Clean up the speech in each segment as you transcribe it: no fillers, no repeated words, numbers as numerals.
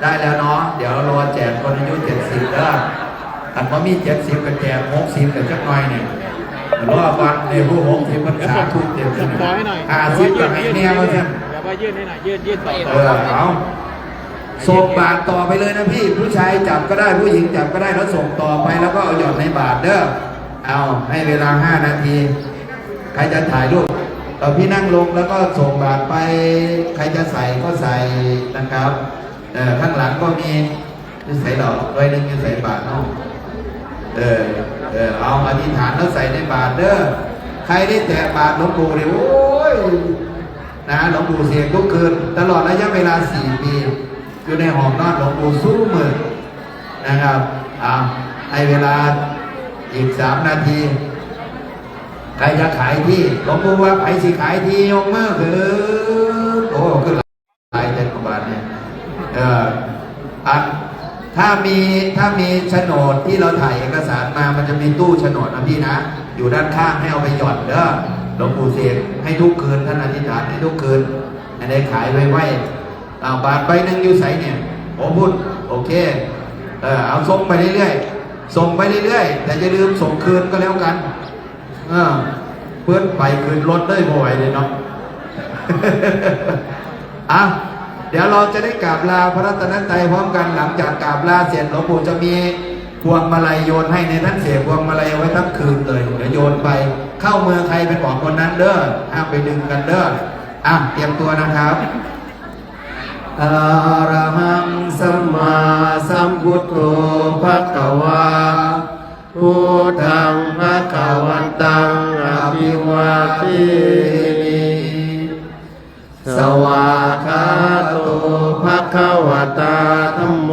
ได้แล้วเนาะเดี๋ยวรอแจกคนอายุ70แล้วอันว่ามี70กับแจก60กับจักหน่อยเนี่ยรอก่อนในผู้60มันขาดทุนเต็มที่50กับไอ้เนี่ยมาเถอะเดี๋ยวว่ายื่นให้หน่อยยื่นต่อเอาส่งบาทต่อไปเลยนะพี่ผู้ชายจับก็ได้ผู้หญิงจับก็ได้แล้วส่งต่อไปแล้วก็เอาหยอดในบาทเด้อเอาให้เวลา5 นาทีใครจะถ่ายรูปพี่นั่งลงแล้วก็ส่งบาทไปใครจะใส่ก็ใส่นะครับข้างหลังก็มีจะใส่ดอก100จะใส่บาทเนาะเอาอธิษฐานแล้วใส่ในบาทเด้อใครได้แตะบาทหลวงปู่เนี่ยโอ้ยนะหลวงปู่เสียงทุกคืนตลอดระยะเวลา4 ปีอยู่ในห้องนอนหลวงปู่สู้มือนะครับให้เวลาอีก3 นาทีใครจะขายที่หลวงปู่ว่าใครสิขายที่ยกมือคือโอ้ขึ้นหลายเจ็ดกว่าบาทเนี่ยถ้ามีโฉนดที่เราถ่ายเอกสารมามันจะมีตู้โฉนดนะพี่นะอยู่ด้านข้างให้เอาไปหย่อนเด้อหลวงปู่เสกให้ทุกคืนท่านอธิษฐานให้ทุกคืนให้ได้ขายไว้บาทใบหนึ่งอยู่ใส่เนี่ยผมพูดโอเคเอาส่งไปเรื่อยๆส่งไปเรื่อยๆแต่จะลืมส่งคืนก็แล้วกันเพื่อนไปคืนรถได้บ่อยเลยเนาะเดี๋ยวเราจะได้กราบลาพระรัตนตรัยพร้อมกันหลังจากกราบลาเสร็จหลวงปู่จะมีพวงมาลัยโยนให้ในท่านเสียพวงมาลัยไว้ทั้งคืนเลยเดี๋ยวโยนไปเข้าเมืองใครเป็นของคนนั้นเด้อห้ามไปดึงกันเด้อเตรียมตัวนะครับอะระหังสัมมาสัมพุทโธภควาพุทธังภคะวันตังอภิวาเทมิสวากขาโตภควตาธัมโม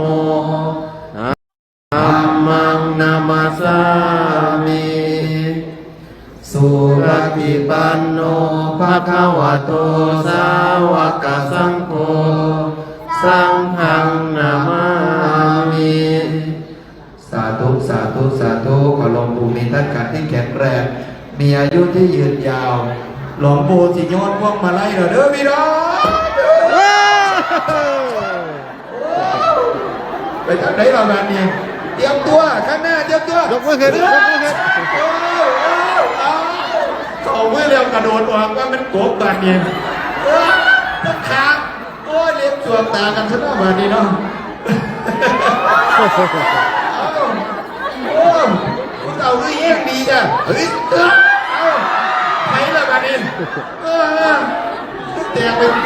ธัมมังนามัสสามิสุปฏิปันโนภควโตสาวกสังโฆสังฆังนามามิสาธุสาธุสาธุขอหลวงปู่มีท่านการที่แข็งแรงมีอายุที่ยืนยาวหลวงปู่สิโยนพวกมาไล่เด้อพี่น้องไปทางไหนเราแบบนี้เตรียมตัวข้างหน้าเตรียมตัวยกมือขึ้นยกมือขึ้นเอาเมื่อเร็วกระโดดออกว่ามันโกบแบบนี้ต้องค้างโอ้ยเลี้ยงสวมตากันซะหน่อยแบบนี้เนาะคุณเอาเรื่องดีจ้ะเฮ้ยไหนล่ะแบบนี้แตกเป็น3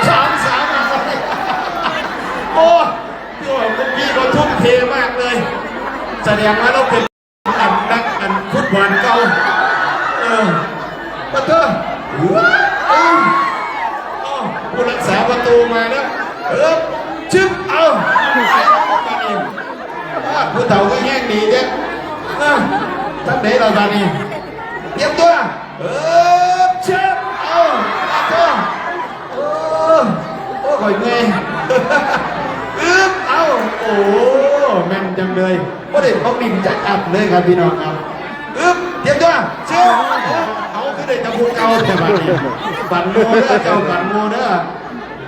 โอ้คุณพี่เขาทุ่มเทมากเลยแสดงว่าเราเป็นนักฟุตบอลเก่าประตูผู้รักษาประตูมาแล้วชึบผู้เฒ่าก็แย่งดีเด็กท่านไหนเราตอนนี้เตรียมตัวชึบโอ้ก่อยเงยโอ้แม่นจังเลยว่าเด็กเขาดิ่งจัดอับเลยครับพี่น้องครับเตรียมตัวเชื่อเอาคือเด็กจะพูดเอาแต่บัดนี้บันโมเด้อเจ้าบันโมเด้อ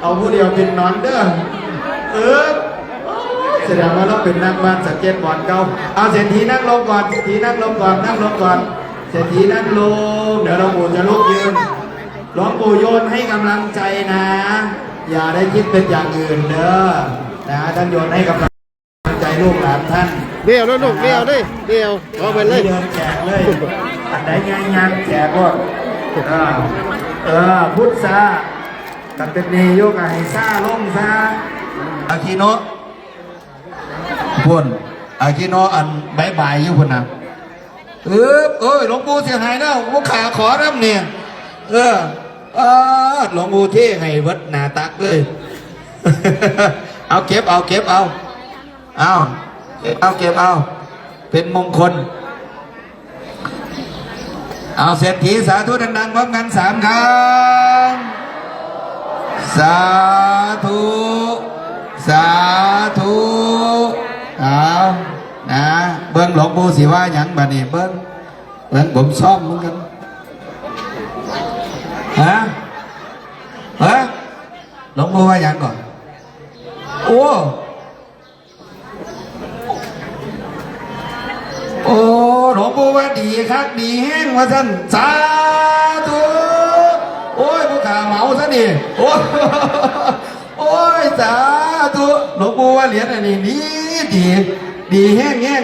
เอาผู้เดียวเป็นนอนเด้อแสดงว่าเราเป็นนักบาสเกตบอลเก่าเอาเศรษฐีนั่งลงก่อนเศรษฐีนั่งลงก่อนนั่งลงก่อนเศรษฐีนั่งลงเดี๋ยวหลวงปู่จะลุกยืนหลวงปู่โยนให้กำลังใจนะอย่าได้คิดเป็นอย่างอื่นเด้อนะท่านโยนให้กำลังใจลูกหลานท่านเดี๋ยวแล้วลูกเดี๋ยวดิเดี๋ยวเอาไปเลยเดินแจกเลยอันไหนงานแจกก็พุทธะกันเป็นนีโยกไอ้ซ่าลงซ่าอากิโนะพุ่นอากิโนะอันใบอยู่พุ่นนะหลวงปู่เสียหายแล้วพวกขาขอน้ำเนี่ยหลวงปู่เท่ให้วัดนาตักเลยเอาเก็บเอาเก็บเอาเป็นมงคลเอาเศรษฐีสาธุดังๆพร้อมกัน3 ครั้งสาธุสาธุเอานะเบิ้งหลวงปู่สิว่าหยังบัดนี้เบิ้งผมซ่อมเหมือนกันหลวงปู่ว่าหยังก่อนโอ้ ปู่ว่าดีครับดีแห้งว่าท่านสาธุโอ้ยผู้ขาเหมาซะนี่โอ้ยโอ้ยสาธุหลวงปู่ว่าเหรียญอันนี้ดีดีแห้งแห้ง